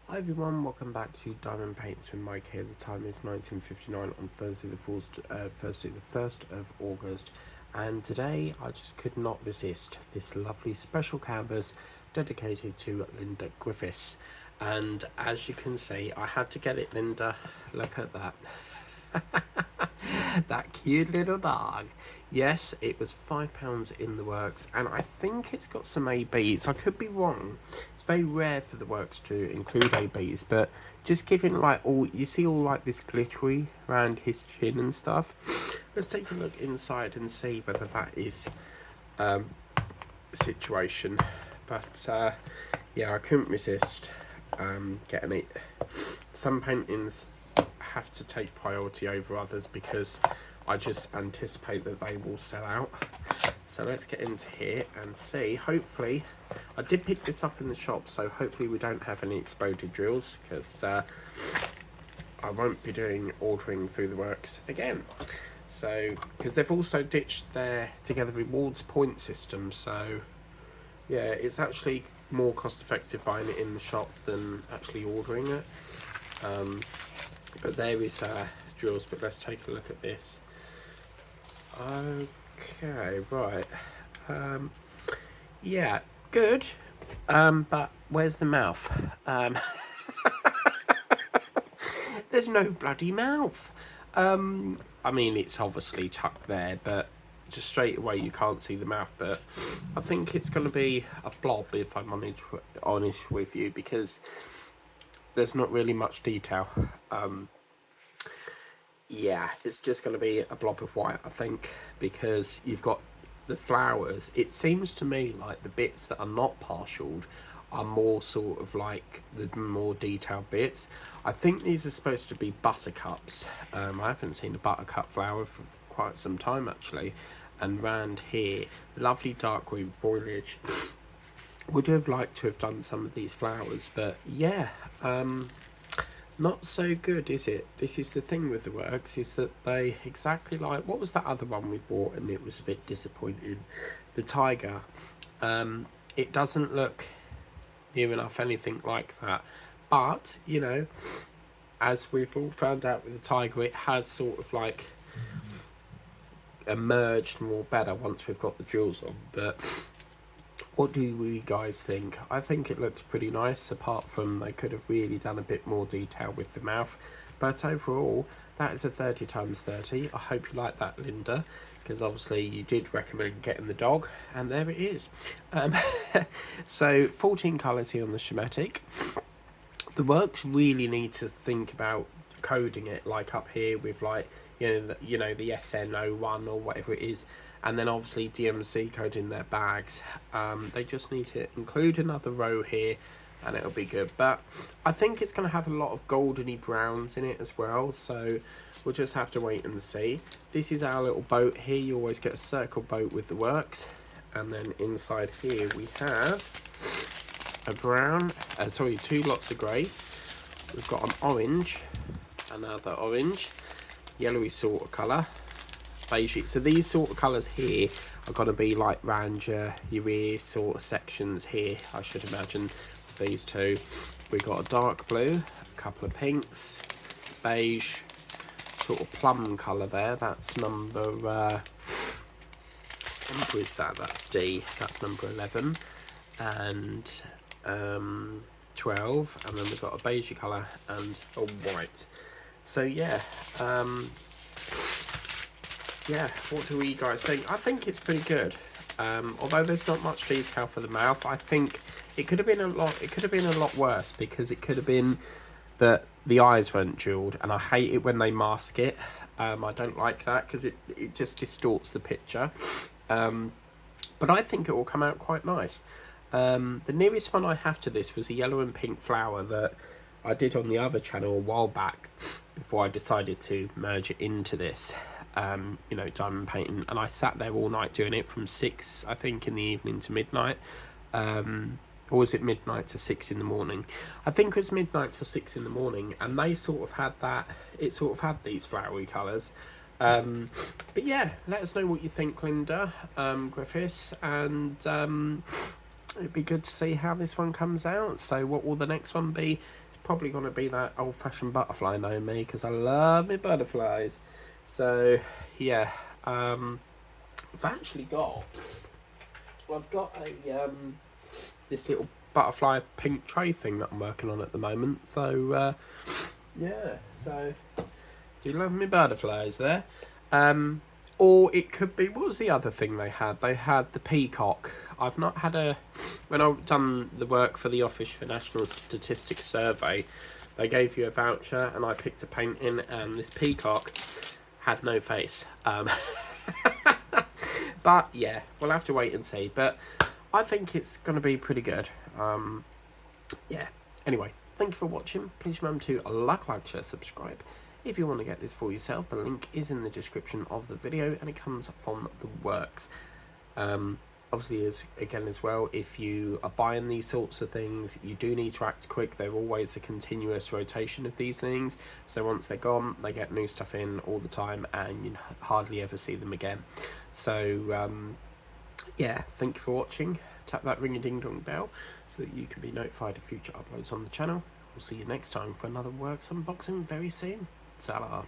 Hi everyone, welcome back to Diamond Paints with Mike here. The time is 19:59 on Thursday the 1st of August, and today I just could not resist this lovely special canvas dedicated to Linda Griffiths. And as you can see, I had to get it, Linda. Look at that. That cute little dog. Yes, it was £5 in the works, and I think it's got some ABs. I could be wrong. It's very rare for the works to include ABs, but just giving like all you see all like this glittery around his chin and stuff. Let's take a look inside and see whether that is situation. But yeah, I couldn't resist getting it. Some paintings have to take priority over others because I just anticipate that they will sell out. So let's get into here and see. Hopefully, I did pick this up in the shop, so hopefully we don't have any exploded drills, because I won't be doing ordering through the works again. So, because they've also ditched their Together Rewards point system, so yeah, it's actually more cost effective buying it in the shop than actually ordering it. But there is drills, but let's take a look at this. Okay, right. Yeah, good. But where's the mouth? There's no bloody mouth. I mean, it's obviously tucked there, but just straight away you can't see the mouth. But I think it's going to be a blob, if I'm honest with you, because there's not really much detail. Yeah, it's just going to be a blob of white, I think, because you've got the flowers. It seems to me like the bits that are not partialed are more sort of like the more detailed bits. I think these are supposed to be buttercups. I haven't seen a buttercup flower for quite some time, actually. And round here, lovely dark green foliage. Would have liked to have done some of these flowers, but yeah, not so good, is it? This is the thing with the works, is that they exactly like, what was that other one we bought and it was a bit disappointing? The tiger. It doesn't look near enough anything like that. But, you know, as we've all found out with the tiger, it has sort of like emerged more better once we've got the jewels on. But what do you guys think? I think it looks pretty nice, apart from they could have really done a bit more detail with the mouth. But overall, that is a 30 times 30. I hope you like that, Linda, because obviously you did recommend getting the dog, and there it is. So 14 colours here on the schematic. The works really need to think about coding it, like up here with like, the SN01 or whatever it is, and then obviously DMC code in their bags. They just need to include another row here and it'll be good. But I think it's going to have a lot of goldeny browns in it as well, so we'll just have to wait and see. This is our little boat here. You always get a circle boat with the works, and then inside here we have a brown, two lots of grey. We've got an orange, another orange, yellowy sort of colour, beige. So these sort of colours here are going to be like round your ear sort of sections here, I should imagine. These two, we got a dark blue, a couple of pinks, beige, sort of plum colour there. That's number is that? That's D. That's number 11, and 12, and then we've got a beige colour and a white. So yeah, yeah, what do you guys think? I think it's pretty good. Although there's not much detail for the mouth, I think it could have been a lot worse, because it could have been that the eyes weren't jeweled, and I hate it when they mask it. I don't like that because it just distorts the picture. But I think it will come out quite nice. The nearest one I have to this was a yellow and pink flower that I did on the other channel a while back before I decided to merge it into this. Diamond painting, and I sat there all night doing it from 6, I think, in the evening to midnight. Or was it midnight to 6 in the morning? I think it was midnight to 6 in the morning, and they sort of had that, it sort of had these flowery colours. But yeah, let us know what you think, Linda Griffiths, and it'd be good to see how this one comes out. So what will the next one be? It's probably going to be that old-fashioned butterfly knowing me, because I love my butterflies. So yeah, I've actually got, I've got a this little butterfly pink tray thing that I'm working on at the moment. So yeah, so do you love me butterflies there? Or it could be, what was the other thing they had? They had the peacock. I've not had a, when I've done the work for the Office for National Statistics survey, they gave you a voucher and I picked a painting, and this peacock had no face. But yeah, we'll have to wait and see. But I think it's going to be pretty good. Yeah. Anyway, thank you for watching. Please remember to like, share, subscribe. If you want to get this for yourself, the link is in the description of the video, and it comes from The Works. Obviously, as well, if you are buying these sorts of things, you do need to act quick. They're always a continuous rotation of these things. So once they're gone, they get new stuff in all the time, and you hardly ever see them again. So yeah, thank you for watching. Tap that ring-a-ding-dong bell so that you can be notified of future uploads on the channel. We'll see you next time for another Works unboxing very soon. Salah.